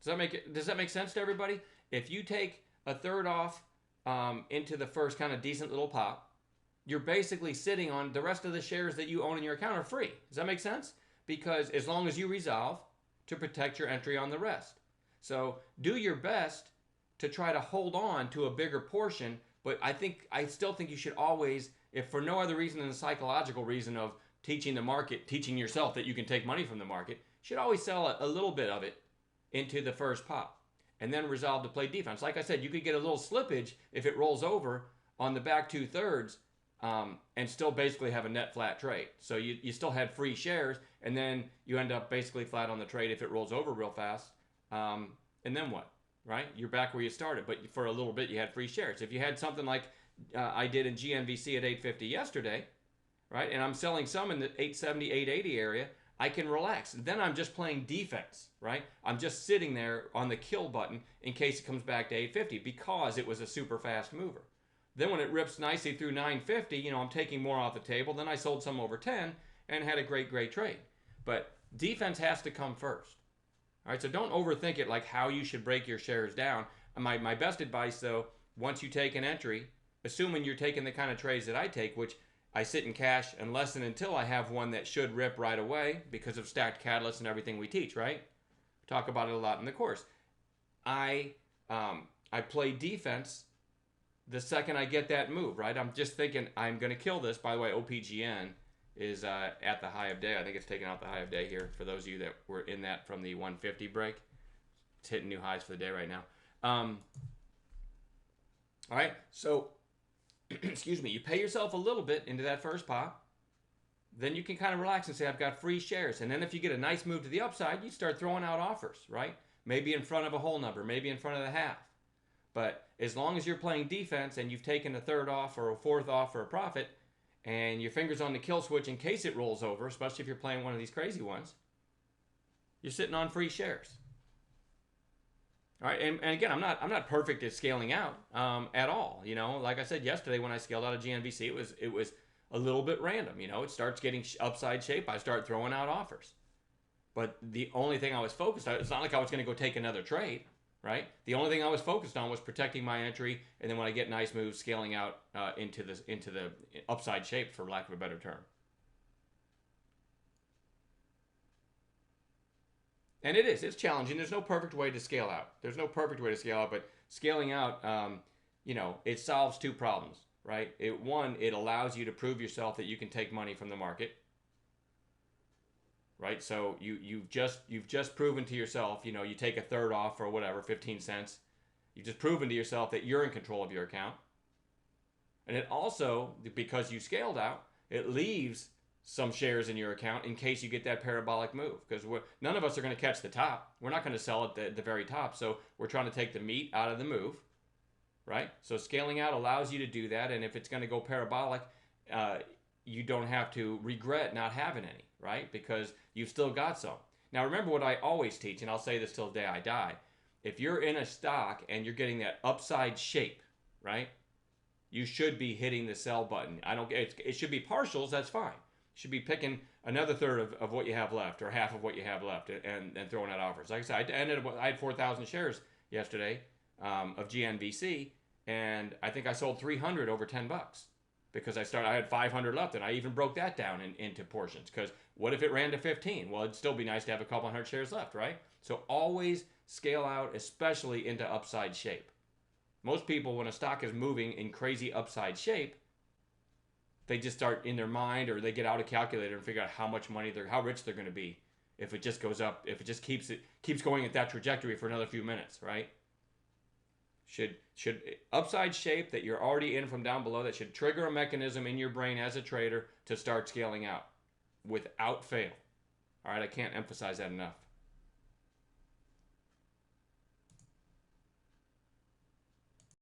Does that make sense to everybody? If you take a third off into the first kind of decent little pop, you're basically sitting on the rest of the shares that you own in your account are free. Does that make sense? Because as long as you resolve to protect your entry on the rest. So do your best to try to hold on to a bigger portion, but I still think you should always, if for no other reason than the psychological reason of teaching the market, teaching yourself that you can take money from the market, should always sell a little bit of it into the first pop and then resolve to play defense. Like I said, you could get a little slippage if it rolls over on the back 2/3 and still basically have a net flat trade. So you still had free shares, and then you end up basically flat on the trade if it rolls over real fast. And then what, right? You're back where you started, but for a little bit you had free shares. If you had something like I did in GNVC at 850 yesterday, right, and I'm selling some in the 870, 880 area, I can relax. Then I'm just playing defense, right? I'm just sitting there on the kill button in case it comes back to 850 because it was a super fast mover. Then when it rips nicely through 950, I'm taking more off the table. Then I sold some over 10 and had a great trade. But defense has to come first. All right, so don't overthink it like how you should break your shares down. My best advice, though, once you take an entry, assuming you're taking the kind of trades that I take, which I sit in cash unless and until I have one that should rip right away because of stacked catalysts and everything we teach, right? Talk about it a lot in the course. I play defense the second I get that move, right? I'm just thinking I'm going to kill this. By the way, OPGN is at the high of day. I think it's taking out the high of day here for those of you that were in that from the 150 break. It's hitting new highs for the day right now. All right, so excuse me, you pay yourself a little bit into that first pop, then you can kind of relax and say, I've got free shares. And then if you get a nice move to the upside, you start throwing out offers, right? Maybe in front of a whole number, maybe in front of the half. But as long as you're playing defense and you've taken a third off or a fourth off for a profit, and your finger's on the kill switch in case it rolls over, especially if you're playing one of these crazy ones, you're sitting on free shares. All right, and again, I'm not perfect at scaling out at all. Like I said yesterday when I scaled out of GNVC, it was a little bit random. It starts getting upside shape. I start throwing out offers. But the only thing I was focused on, it's not like I was going to go take another trade, right? The only thing I was focused on was protecting my entry, and then when I get nice moves, scaling out into the upside shape, for lack of a better term. And it's challenging. There's no perfect way to scale out. But scaling out, it solves two problems, right? One, it allows you to prove yourself that you can take money from the market, right? So you've just proven to yourself, you take a third off or whatever, 15 cents. You've just proven to yourself that you're in control of your account. And it also, because you scaled out, it leaves some shares in your account in case you get that parabolic move, because none of us are going to catch the top. We're not going to sell at the very top, so we're trying to take the meat out of the move, right? So scaling out allows you to do that, and if it's going to go parabolic, you don't have to regret not having any, right? Because you've still got some. Now remember what I always teach, and I'll say this till the day I die. If you're in a stock and you're getting that upside shape, right, you should be hitting the sell button. It should be partials, that's fine. Should be picking another third of what you have left or half of what you have left and throwing out offers. Like I said, I had 4,000 shares yesterday of GNVC, and I think I sold 300 over 10 bucks because I had 500 left, and I even broke that down into portions, because what if it ran to 15? Well, it'd still be nice to have a couple hundred shares left, right? So always scale out, especially into upside shape. Most people, when a stock is moving in crazy upside shape, they just start in their mind, or they get out a calculator and figure out how much money how rich they're going to be if it just goes up, if it just keeps going at that trajectory for another few minutes, right? Should upside shape that you're already in from down below, that should trigger a mechanism in your brain as a trader to start scaling out without fail. All right, I can't emphasize that enough.